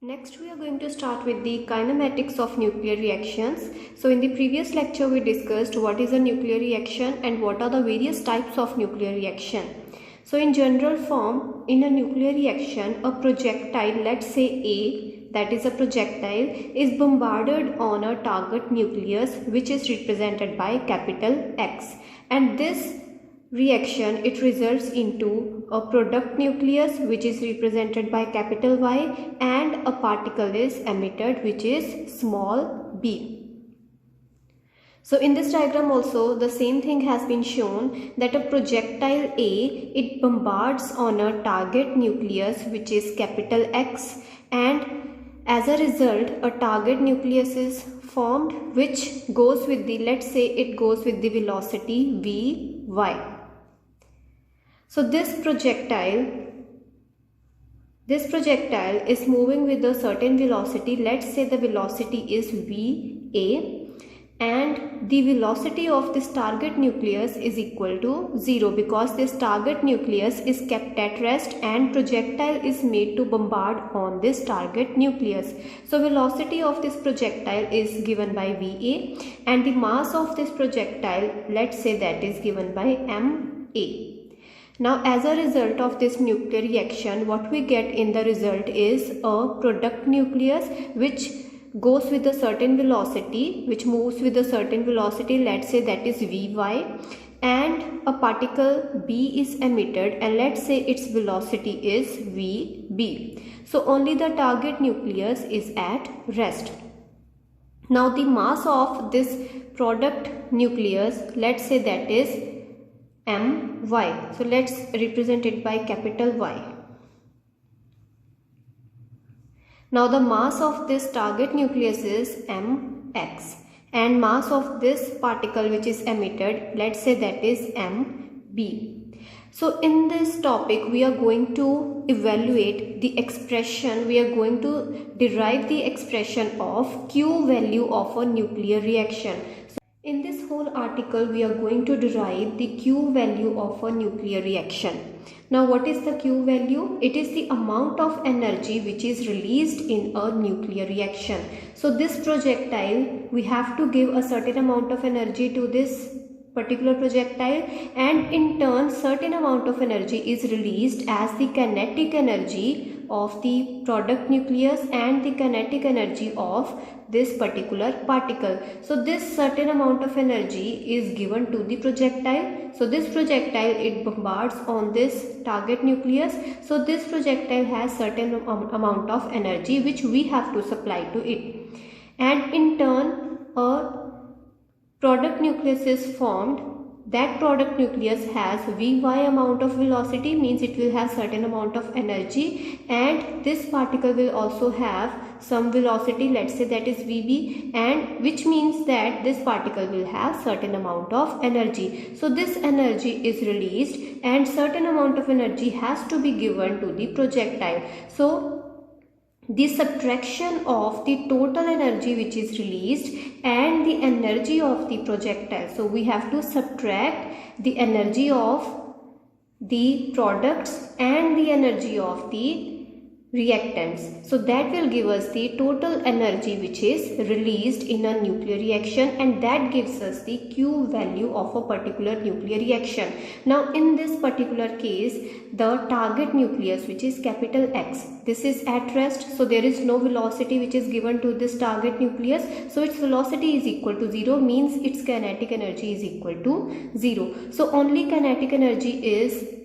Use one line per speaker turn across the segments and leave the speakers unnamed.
Next, we are going to start with the kinematics of nuclear reactions. So in the previous lecture, we discussed what is a nuclear reaction and what are the various types of nuclear reaction. So in general form, in a nuclear reaction, a projectile, let's say A, that is a projectile, is bombarded on a target nucleus which is represented by capital X. And this reaction, it results into a product nucleus which is represented by capital Y, and a particle is emitted which is small b. So in this diagram also the same thing has been shown, that a projectile A, it bombards on a target nucleus which is capital X, and as a result a target nucleus is formed which goes with the, let's say it goes with the velocity Vy. So this projectile is moving with a certain velocity. Let's say the velocity is Va, and the velocity of this target nucleus is equal to 0 because this target nucleus is kept at rest and projectile is made to bombard on this target nucleus. So velocity of this projectile is given by Va, and the mass of this projectile, let's say that is given by Ma. Now as a result of this nuclear reaction, what we get in the result is a product nucleus which goes with a certain velocity, which moves with a certain velocity, let's say that is Vy, and a particle B is emitted and let's say its velocity is Vb. So only the target nucleus is at rest. Now the mass of this product nucleus, let's say that is My. So let's represent it by capital Y. Now the mass of this target nucleus is Mx, and mass of this particle which is emitted, let's say that is Mb. So in this topic we are going to evaluate the expression, we are going to derive the expression of Q value of a nuclear reaction. In this whole article, we are going to derive the Q value of a nuclear reaction. Now, what is the Q value? It is the amount of energy which is released in a nuclear reaction. So, this projectile, we have to give a certain amount of energy to this particular projectile, and in turn, certain amount of energy is released as the kinetic energy of the product nucleus and the kinetic energy of this particular particle. So this certain amount of energy is given to the projectile. So this projectile, it bombards on this target nucleus. So this projectile has certain amount of energy which we have to supply to it, and in turn a product nucleus is formed. That product nucleus has Vy amount of velocity, means it will have certain amount of energy, and this particle will also have some velocity, let's say that is Vb, and which means that this particle will have certain amount of energy. So this energy is released and certain amount of energy has to be given to the projectile. So the subtraction of the total energy which is released and the energy of the projectile. So we have to subtract the energy of the products and the energy of the reactants. So that will give us the total energy which is released in a nuclear reaction, and that gives us the Q value of a particular nuclear reaction. Now in this particular case, the target nucleus, which is capital X, this is at rest, so there is no velocity which is given to this target nucleus. So its velocity is equal to 0, means its kinetic energy is equal to 0. So only kinetic energy is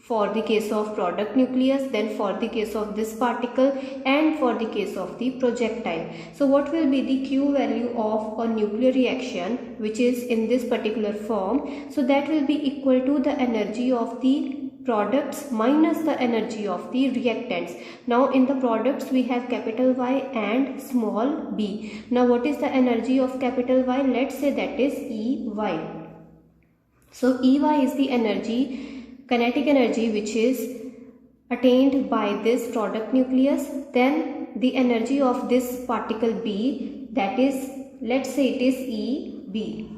for the case of product nucleus, then for the case of this particle, and for the case of the projectile. So what will be the Q value of a nuclear reaction which is in this particular form? So that will be equal to the energy of the products minus the energy of the reactants. Now in the products we have capital Y and small b. Now what is the energy of capital Y? Let's say that is Ey. So Ey is the energy, kinetic energy which is attained by this product nucleus. Then the energy of this particle B, that is, let's say it is Eb.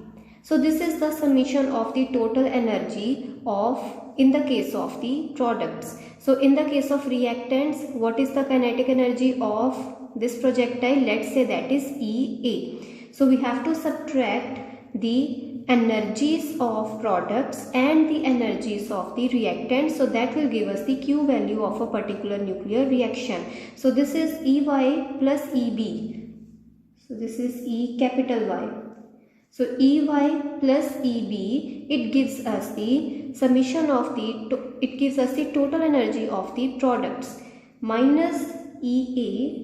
So this is the summation of the total energy of in the case of the products. So in the case of reactants, what is the kinetic energy of this projectile? Let's say that is EA. So we have to subtract the energies of products and the energies of the reactants. So that will give us the Q value of a particular nuclear reaction. So this is EY plus EB. So this is E capital Y. So EY plus EB, it gives us the summation of it gives us the total energy of the products minus EA.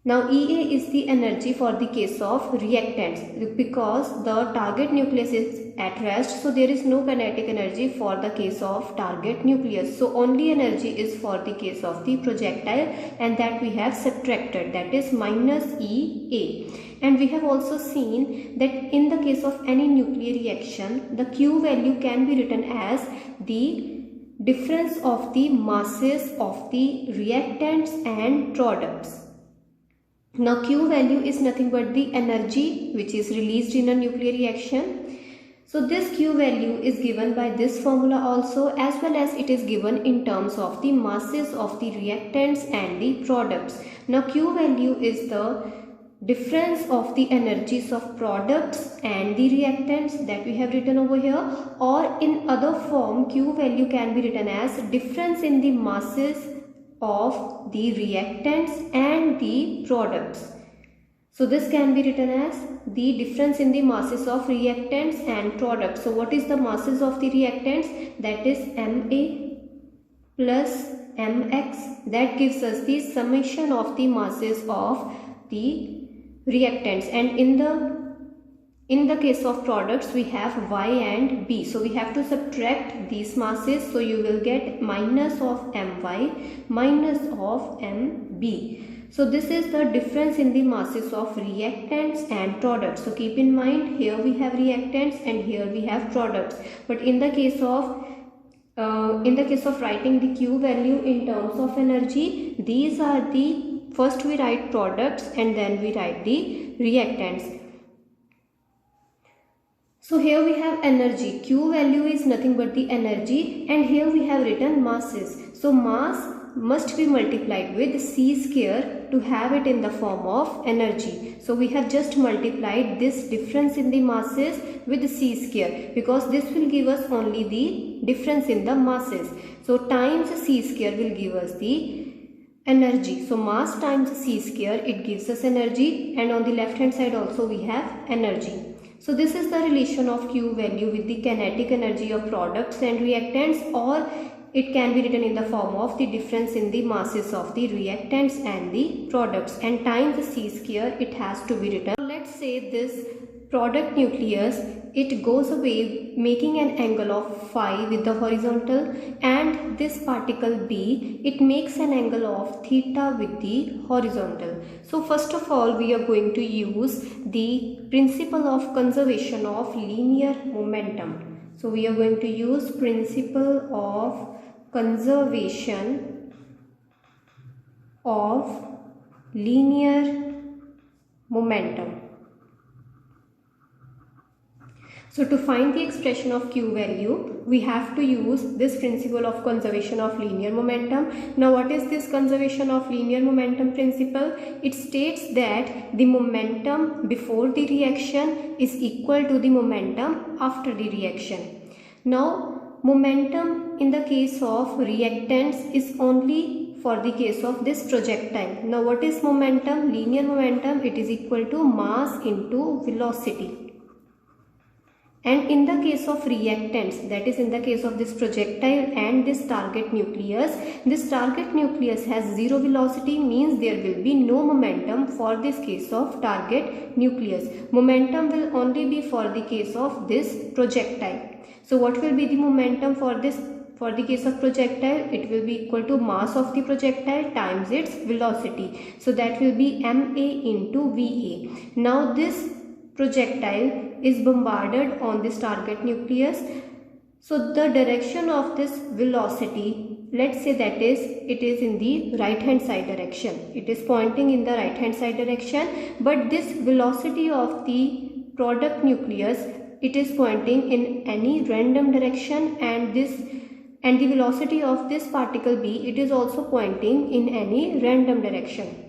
Now EA is the energy for the case of reactants because the target nucleus is at rest, so there is no kinetic energy for the case of target nucleus. So only energy is for the case of the projectile, and that we have subtracted, that is minus EA. And we have also seen that in the case of any nuclear reaction, the Q value can be written as the difference of the masses of the reactants and products. Now Q value is nothing but the energy which is released in a nuclear reaction. So this Q value is given by this formula also, as well as it is given in terms of the masses of the reactants and the products. Now Q value is the difference of the energies of products and the reactants that we have written over here, or in other form Q value can be written as difference in the masses of the reactants and the products. So this can be written as the difference in the masses of reactants and products. So what is the masses of the reactants? That is Ma plus Mx. That gives us the summation of the masses of the reactants, and in the case of products we have Y and B. So we have to subtract these masses, so you will get minus of My minus of Mb. So this is the difference in the masses of reactants and products. So keep in mind, here we have reactants and here we have products, but in the case of writing the Q value in terms of energy, these are the first we write products and then we write the reactants. So here we have energy. Q value is nothing but the energy, and here we have written masses. So mass must be multiplied with C square to have it in the form of energy. So we have just multiplied this difference in the masses with C square, because this will give us only the difference in the masses. So times C square will give us the energy. So mass times C square, it gives us energy, and on the left hand side also we have energy. So this is the relation of Q value with the kinetic energy of products and reactants, or it can be written in the form of the difference in the masses of the reactants and the products, and times C square it has to be written. Let's say this product nucleus, it goes away making an angle of phi with the horizontal, and this particle B, it makes an angle of theta with the horizontal. So first of all we are going to use the principle of conservation of linear momentum. So we are going to use principle of conservation of linear momentum. So to find the expression of Q value, we have to use this principle of conservation of linear momentum. Now what is this conservation of linear momentum principle? It states that the momentum before the reaction is equal to the momentum after the reaction. Now momentum in the case of reactants is only for the case of this projectile. Now what is momentum? Linear momentum, it is equal to mass into velocity. And in the case of reactants, that is in the case of this projectile and this target nucleus has zero velocity, means there will be no momentum for this case of target nucleus. Momentum will only be for the case of this projectile. So what will be the momentum for this? For the case of projectile, it will be equal to mass of the projectile times its velocity. So that will be ma into Va. Now this projectile is bombarded on this target nucleus. So the direction of this velocity, let's say that is, it is in the right hand side direction. It is pointing in the right hand side direction, but this velocity of the product nucleus it is pointing in any random direction, and the velocity of this particle B, it is also pointing in any random direction.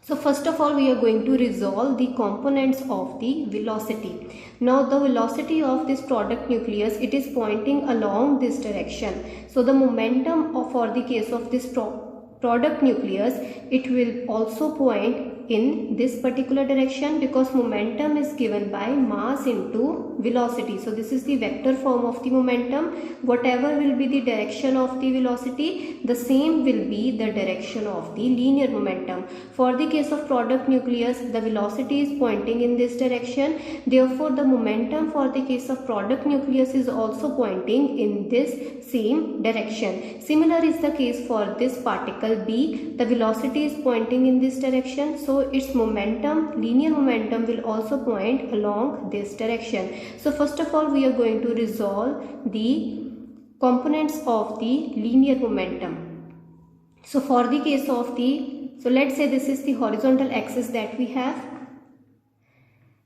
So first of all, we are going to resolve the components of the velocity. Now the velocity of this product nucleus, it is pointing along this direction. So the momentum for the case of this product nucleus, it will also point in this particular direction, because momentum is given by mass into velocity. So this is the vector form of the momentum. Whatever will be the direction of the velocity, the same will be the direction of the linear momentum. For the case of product nucleus, the velocity is pointing in this direction. Therefore, the momentum for the case of product nucleus is also pointing in this same direction. Similar is the case for this particle B. The velocity is pointing in this direction, so its momentum, linear momentum, will also point along this direction. So first of all, we are going to resolve the components of the linear momentum. So for the case of so let's say this is the horizontal axis that we have,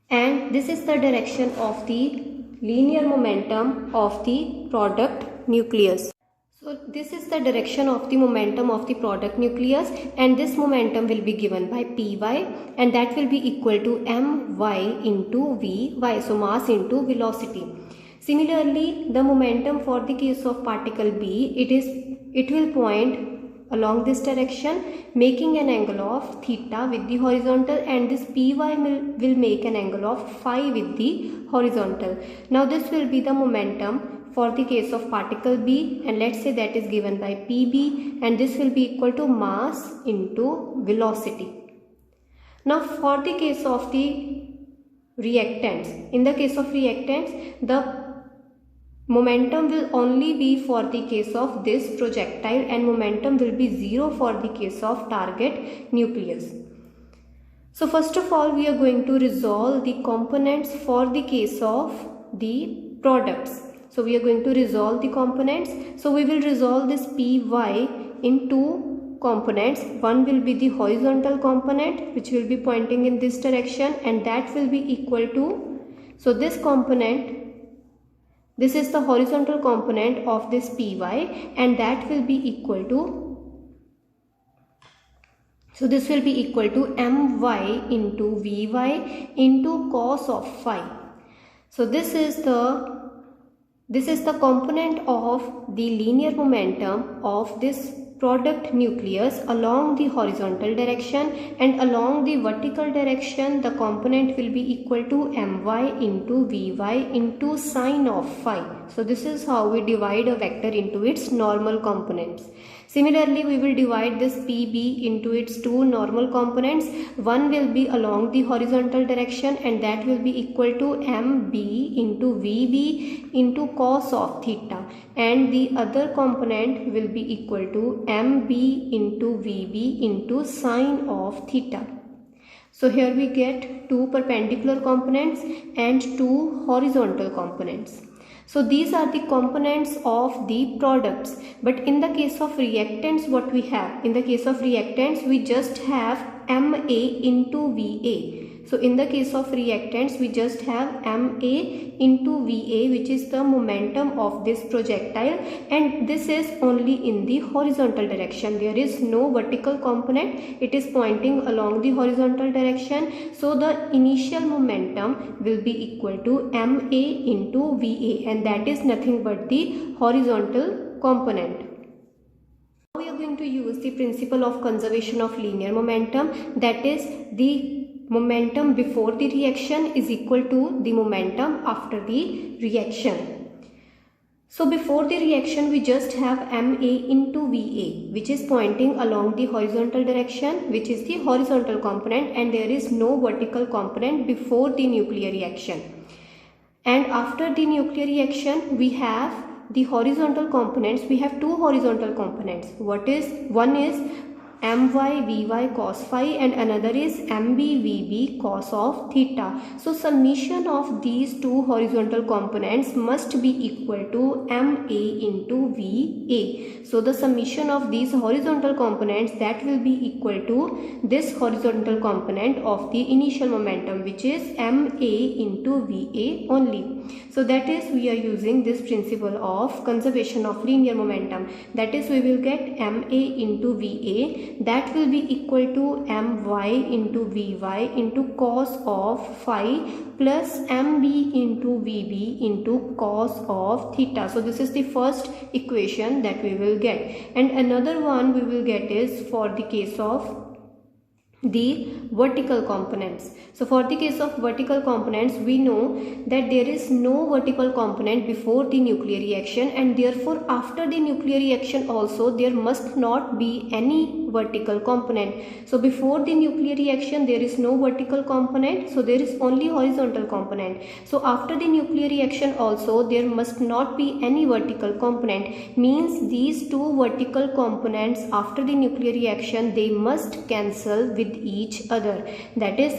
and this is the direction of the linear momentum of the product nucleus. So this is the direction of the momentum of the product nucleus, and this momentum will be given by Py, and that will be equal to My into Vy, so mass into velocity. Similarly, the momentum for the case of particle B, it will point along this direction, making an angle of theta with the horizontal, and this Py will make an angle of phi with the horizontal. Now this will be the momentum for the case of particle B, and let's say that is given by Pb, and this will be equal to mass into velocity. Now for the case of the reactants, in the case of reactants, the momentum will only be for the case of this projectile, and momentum will be 0 for the case of target nucleus. So first of all, we are going to resolve the components for the case of the products. So we are going to resolve the components. So we will resolve this Py in two components. One will be the horizontal component, which will be pointing in this direction, and that will be equal to, so this component, this is the horizontal component of this Py, and that will be equal to, so this will be equal to My into Vy into cos of phi. So this is the component of the linear momentum of this product nucleus along the horizontal direction, and along the vertical direction the component will be equal to My into Vy into sine of phi. So this is how we divide a vector into its normal components. Similarly, we will divide this Pb into its two normal components. One will be along the horizontal direction, and that will be equal to Mb into Vb into cos of theta, and the other component will be equal to Mb into Vb into sine of theta. So here we get two perpendicular components and two horizontal components. So these are the components of the products. But in the case of reactants, what we have? In the case of reactants, we just have Ma into Va. So in the case of reactants, we just have Ma into Va, which is the momentum of this projectile, and this is only in the horizontal direction. There is no vertical component. It is pointing along the horizontal direction. So the initial momentum will be equal to Ma into Va, and that is nothing but the horizontal component. Now we are going to use the principle of conservation of linear momentum, that is the momentum before the reaction is equal to the momentum after the reaction. So before the reaction, we just have Ma into Va, which is pointing along the horizontal direction, which is the horizontal component, and there is no vertical component before the nuclear reaction. And after the nuclear reaction, we have the horizontal components. We have two horizontal components. One is my cos phi and another is mbvb cos of theta. So summation of these two horizontal components must be equal to ma into va. So the summation of these horizontal components, that will be equal to this horizontal component of the initial momentum, which is ma into va only. So that is, we are using this principle of conservation of linear momentum. That is, we will get ma into va, that will be equal to my into vy into cos of phi plus mb into vb into cos of theta. So this is the first equation that we will get, and another one we will get is for the case of the vertical components. So for the case of vertical components, we know that there is no vertical component before the nuclear reaction, and therefore after the nuclear reaction also there must not be any vertical component. So before the nuclear reaction there is no vertical component, so there is only horizontal component. So after the nuclear reaction also there must not be any vertical component, means these two vertical components after the nuclear reaction, they must cancel with each other. That is,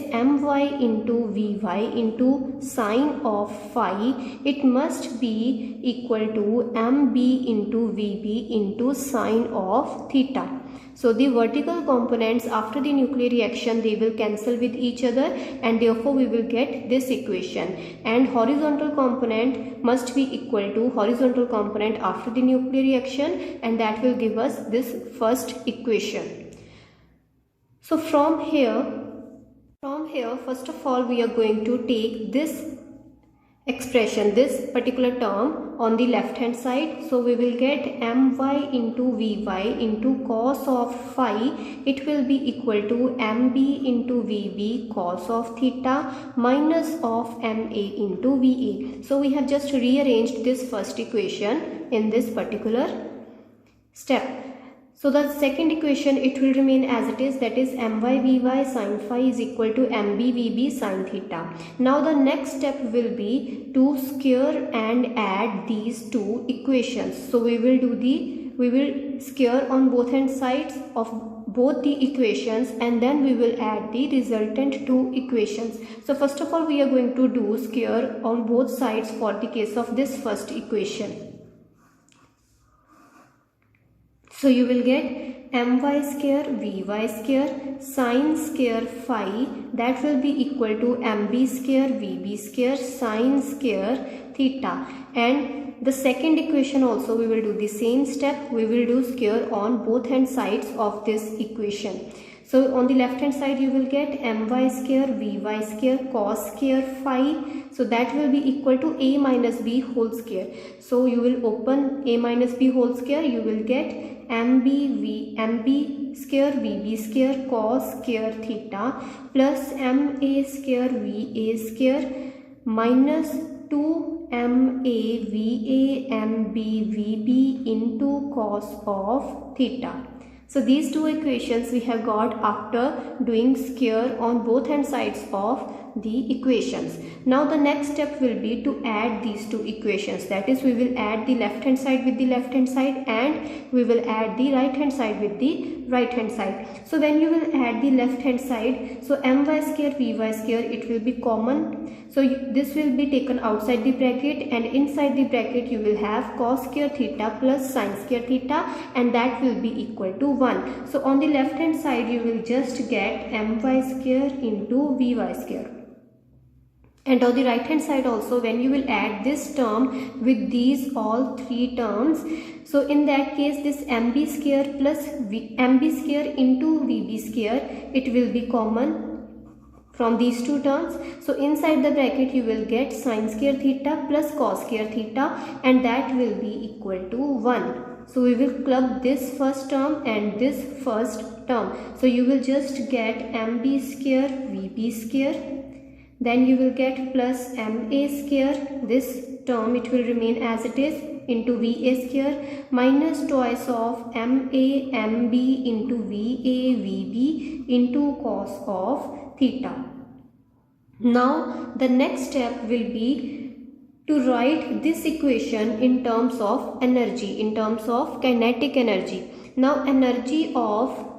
my into vy into sine of phi, it must be equal to mb into vb into sine of theta. So the vertical components after the nuclear reaction, they will cancel with each other, and therefore we will get this equation. And horizontal component must be equal to horizontal component after the nuclear reaction, and that will give us this first equation. So from here first of all we are going to take this expression, this particular term on the left hand side. So we will get my into vy into cos of phi, it will be equal to mb into vb cos of theta minus of ma into va. So we have just rearranged this first equation in this particular step. So the second equation, it will remain as it is, that is my vy sin phi is equal to mb vb sin theta. Now the next step will be to square and add these two equations. So we will square on both hand sides of both the equations, and then we will add the resultant two equations. So first of all we are going to do square on both sides for the case of this first equation. So you will get my square vy square sin square phi, that will be equal to mb square vb square sin square theta. And the second equation also we will do the same step, we will do square on both hand sides of this equation. So on the left hand side you will get my square vy square cos square phi, so that will be equal to a minus b whole square. So you will open a minus b whole square, you will get mb square vb square cos square theta plus ma square va square minus 2ma va mb vb into cos of theta. So these two equations we have got after doing square on both hand sides of the equations. Now the next step will be to add these two equations, that is, we will add the left hand side with the left hand side, and we will add the right hand side with the right hand side. So when you will add the left hand side, so my square vy square, it will be common. So this will be taken outside the bracket, and inside the bracket you will have cos square theta plus sin square theta, and that will be equal to 1. So on the left hand side you will just get my square into vy square. And on the right hand side also, when you will add this term with these all three terms, so in that case this mb square plus mb square into vb square, it will be common from these two terms. So inside the bracket you will get sin square theta plus cos square theta, and that will be equal to 1. So we will club this first term and this first term. So you will just get mb square vb square, then you will get plus ma square, this term it will remain as it is, into va square minus twice of ma mb into va vb into cos of theta. Now the next step will be to write this equation in terms of energy, in terms of kinetic energy. Now energy of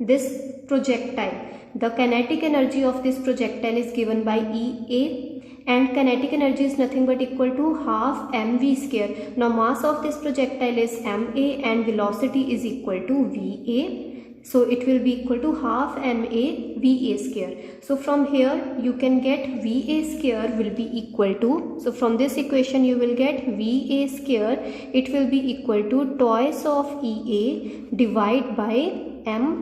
this projectile. The kinetic energy of this projectile is given by EA, and kinetic energy is nothing but equal to half mv square. Now mass of this projectile is ma and velocity is equal to va. So it will be equal to half ma va square. So from here you can get va square will be equal to, so from this equation you will get va square, it will be equal to twice of ea divided by ma.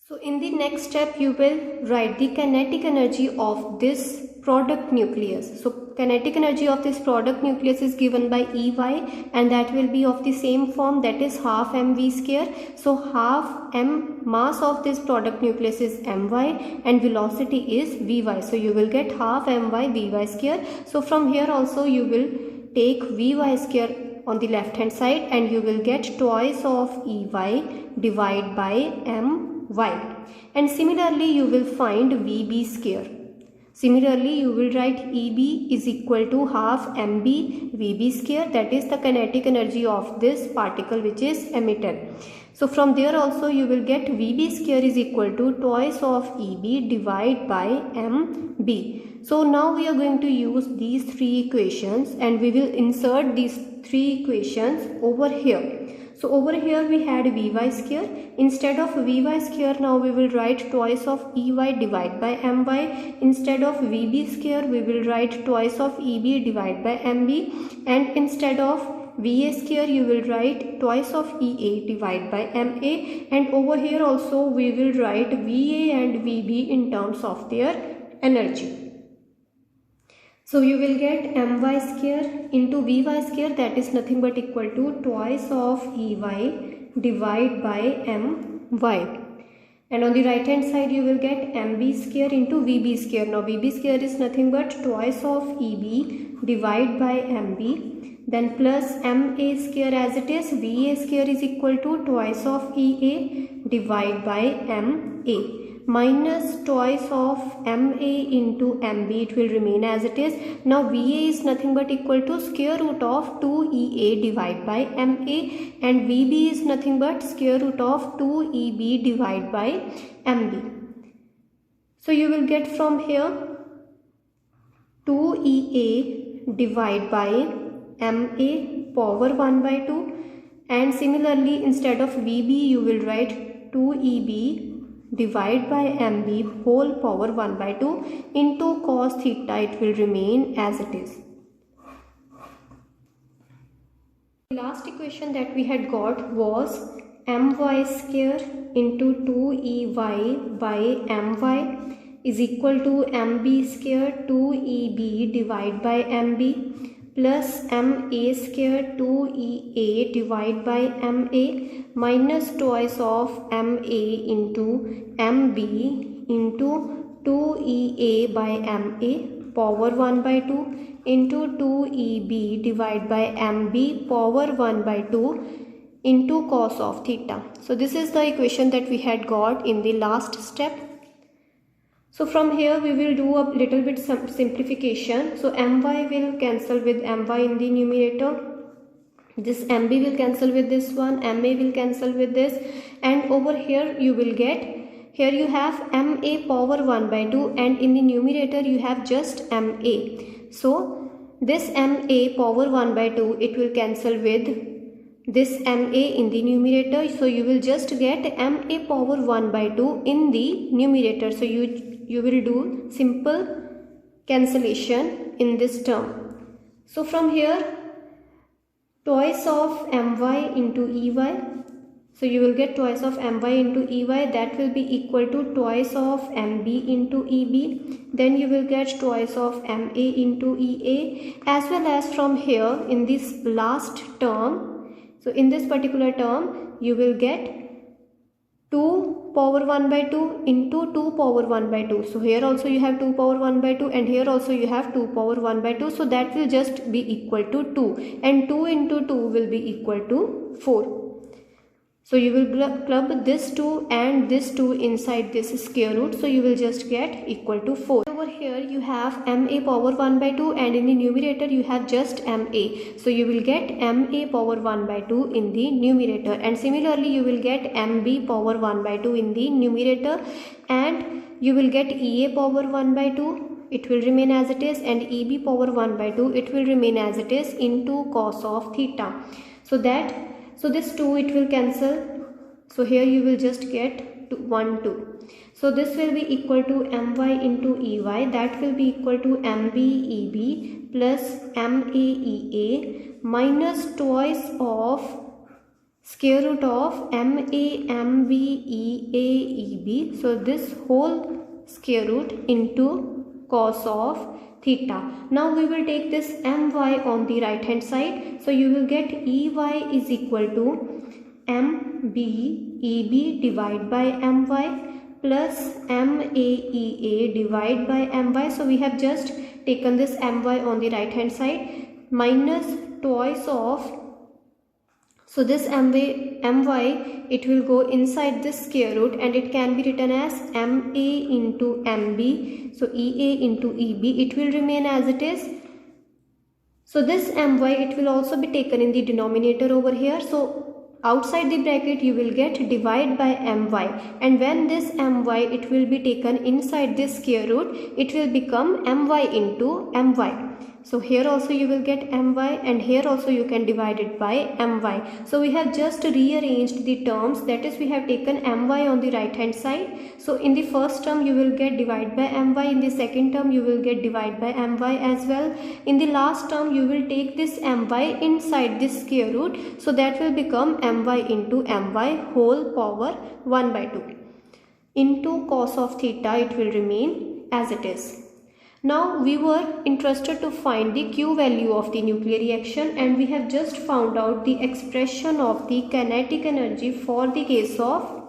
So in the next step you will write the kinetic energy of this product nucleus. So kinetic energy of this product nucleus is given by Ey, and that will be of the same form, that is half mv square. So half mass of this product nucleus is my and velocity is vy. So you will get half my vy square. So from here also you will take vy square on the left hand side and you will get twice of Ey divided by my. And similarly you will find vb square. Similarly you will write Eb is equal to half mb vb square, that is the kinetic energy of this particle which is emitted. So from there also you will get vb square is equal to twice of Eb divided by mb. So now we are going to use these three equations and we will insert these three equations over here. So over here we had vy square. Instead of vy square now we will write twice of Ey divided by my. Instead of vb square we will write twice of Eb divided by mb. And instead of va square you will write twice of ea divided by ma. And over here also we will write va and vb in terms of their energy. So you will get my square into vy square, that is nothing but equal to twice of Ey divided by my. And on the right hand side you will get mb square into vb square. Now vb square is nothing but twice of Eb divided by mb. Then plus ma square as it is, va square is equal to twice of ea divided by ma. Minus twice of ma into mb, it will remain as it is. Now va is nothing but equal to square root of 2ea divided by ma, and vb is nothing but square root of 2eb divided by mb. So you will get from here 2ea divided by ma power 1 by 2, and similarly instead of vb you will write 2eb divided by mb whole power 1 by 2 into cos theta, it will remain as it is. The last equation that we had got was my square into 2ey by my is equal to mb square 2eb divided by mb plus ma square 2ea divided by ma minus twice of ma into mb into 2ea by ma power 1 by 2 into 2eb divided by mb power 1 by 2 into cos of theta. So this is the equation that we had got in the last step. So from here we will do a little bit simplification. So my will cancel with my in the numerator. This mb will cancel with this one, ma will cancel with this, and over here you will get, here you have ma power 1 by 2 and in the numerator you have just ma. So this ma power 1 by 2, it will cancel with this ma in the numerator. So you will just get ma power 1 by 2 in the numerator. So you will do simple cancellation in this term. So from here twice of my into ey, so you will get twice of my into ey, that will be equal to twice of mb into eb. Then you will get twice of ma into ea, as well as from here in this last term, so in this particular term you will get 2 power 1 by 2 into 2 power 1 by 2. So here also you have 2 power 1 by 2 and here also you have 2 power 1 by 2. So that will just be equal to 2, and 2 into 2 will be equal to 4. So you will club this 2 and this 2 inside this square root. So you will just get equal to 4. over here you have ma power 1 by 2 and in the numerator you have just ma. So you will get ma power 1 by 2 in the numerator, and similarly you will get mb power 1 by 2 in the numerator, and you will get ea power 1 by 2, it will remain as it is, and eb power 1 by 2, it will remain as it is, into cos of theta. So this 2 it will cancel. So here you will just get 1 2. So this will be equal to my into ey, that will be equal to mb eb plus ma ea minus twice of square root of ma mb ea eb. So this whole square root into cos of theta. Now we will take this my on the right hand side. So you will get ey is equal to mb eb divided by my plus MAEA divided by my. So we have just taken this my on the right hand side minus twice of, so this my it will go inside this square root and it can be written as MA into MB. So EA into EB, it will remain as it is. So this my it will also be taken in the denominator over here. So outside the bracket you will get divide by my, and when this my it will be taken inside this square root, it will become my into my. So here also you will get my, and here also you can divide it by my. So we have just rearranged the terms, that is we have taken my on the right hand side. So in the first term you will get divide by my, in the second term you will get divide by my as well. In the last term you will take this my inside this square root, so that will become my into my whole power 1 by 2 into cos of theta, it will remain as it is. Now we were interested to find the Q value of the nuclear reaction, and we have just found out the expression of the kinetic energy for the case of,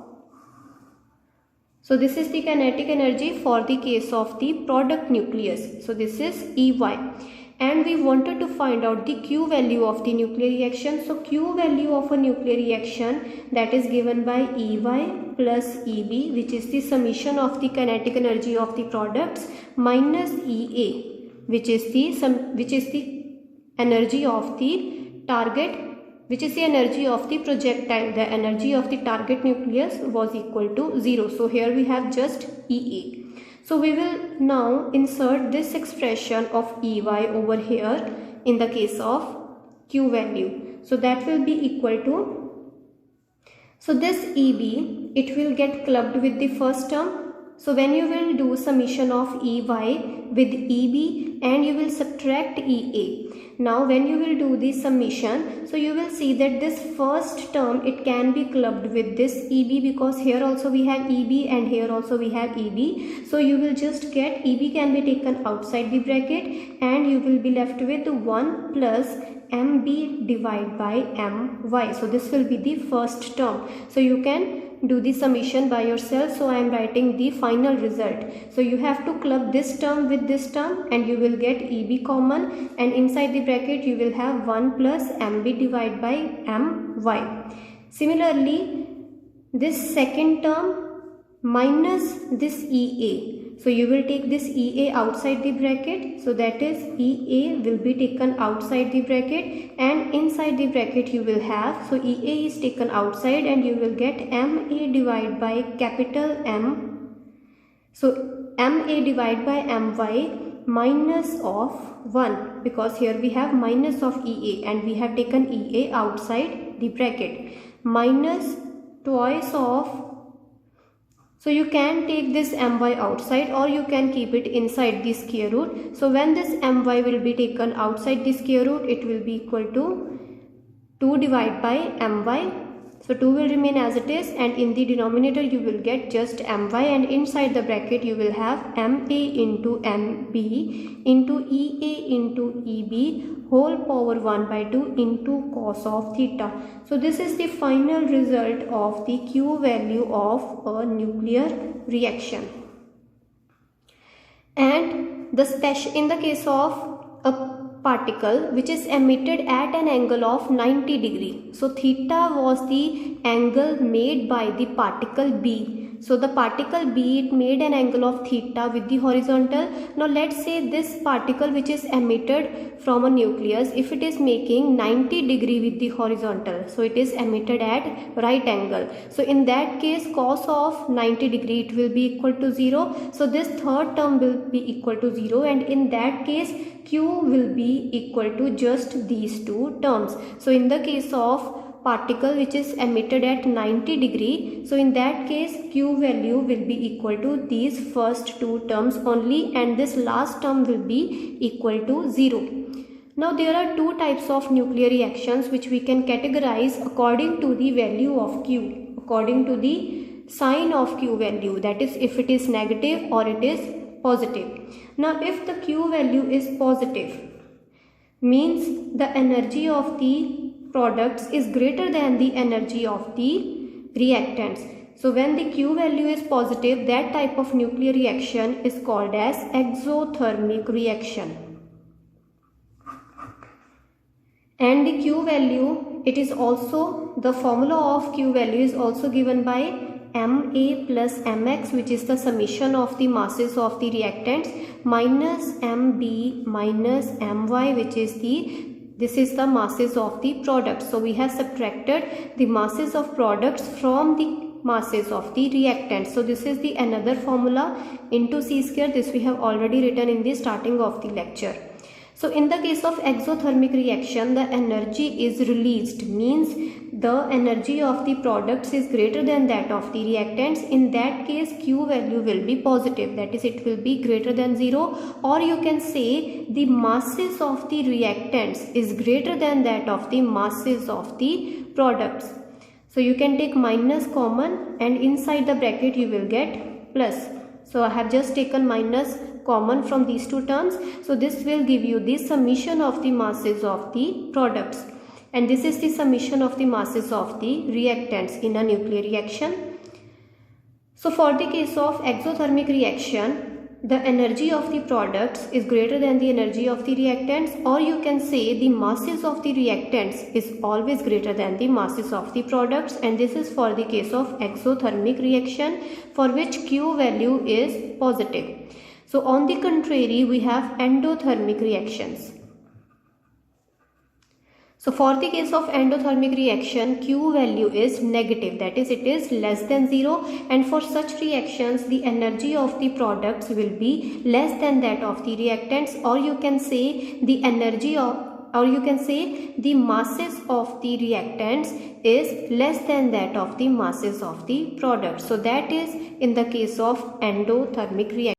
so this is the kinetic energy for the case of the product nucleus. So this is EY, and we wanted to find out the Q value of the nuclear reaction. So Q value of a nuclear reaction, that is given by EY plus EB, which is the summation of the kinetic energy of the products, minus EA, which is the energy of the target, which is the energy of the projectile. The energy of the target nucleus was equal to 0. So here we have just EA. So we will now insert this expression of EY over here in the case of Q value. So that will be equal to, so this EB, it will get clubbed with the first term. So when you will do summation of EY with EB and you will subtract EA. Now when you will do the summation, so you will see that this first term, it can be clubbed with this EB, because here also we have EB and here also we have EB. So you will just get EB can be taken outside the bracket and you will be left with 1 plus MB divided by MY. So this will be the first term. So you can do the summation by yourself. So I am writing the final result. So you have to club this term with this term and you will get EB common, and inside the bracket you will have 1 plus MB divided by MY. Similarly, this second term minus this EA. So you will take this EA outside the bracket. So that is EA will be taken outside the bracket, and inside the bracket you will have, so EA is taken outside and you will get MA divided by capital M. So MA divided by MY minus of 1, because here we have minus of EA and we have taken EA outside the bracket, minus twice of, so you can take this my outside or you can keep it inside the square root. So when this my will be taken outside the square root, it will be equal to 2 divided by my. So 2 will remain as it is, and in the denominator you will get just my, and inside the bracket you will have ma into mb into ea into eb whole power 1 by 2 into cos of theta. So this is the final result of the Q value of a nuclear reaction. And in the case of a particle which is emitted at an angle of 90 degree. So theta was the angle made by the particle B. So the particle B, it made an angle of theta with the horizontal. Now let's say this particle which is emitted from a nucleus, if it is making 90 degree with the horizontal, so it is emitted at right angle. So in that case cos of 90 degree, it will be equal to 0. So this third term will be equal to 0, and in that case Q will be equal to just these two terms. So in the case of particle which is emitted at 90 degree, so in that case Q value will be equal to these first two terms only, and this last term will be equal to 0. Now there are two types of nuclear reactions which we can categorize according to the value of Q, according to the sign of Q value, that is if it is negative or it is positive. Now if the Q value is positive, means the energy of the products is greater than the energy of the reactants. So when the Q value is positive, that type of nuclear reaction is called as exothermic reaction. And the Q value, it is also, the formula of Q value is also given by Ma plus Mx, which is the summation of the masses of the reactants, minus Mb minus My, which is this is the masses of the products. So we have subtracted the masses of products from the masses of the reactants. So this is the another formula into C square. This we have already written in the starting of the lecture. So in the case of exothermic reaction, the energy is released, means the energy of the products is greater than that of the reactants. In that case Q value will be positive, that is it will be greater than 0, or you can say the masses of the reactants is greater than that of the masses of the products. So you can take minus common, and inside the bracket you will get plus. So I have just taken minus common from these two terms. So this will give you the summation of the masses of the products, and this is the summation of the masses of the reactants in a nuclear reaction. So for the case of exothermic reaction, the energy of the products is greater than the energy of the reactants, or you can say the masses of the reactants is always greater than the masses of the products, and this is for the case of exothermic reaction, for which Q value is positive. So on the contrary, we have endothermic reactions. So for the case of endothermic reaction, Q value is negative, that is it is less than 0, and for such reactions the energy of the products will be less than that of the reactants, or you can say the energy of, or you can say the masses of the reactants is less than that of the masses of the products. So that is in the case of endothermic reaction.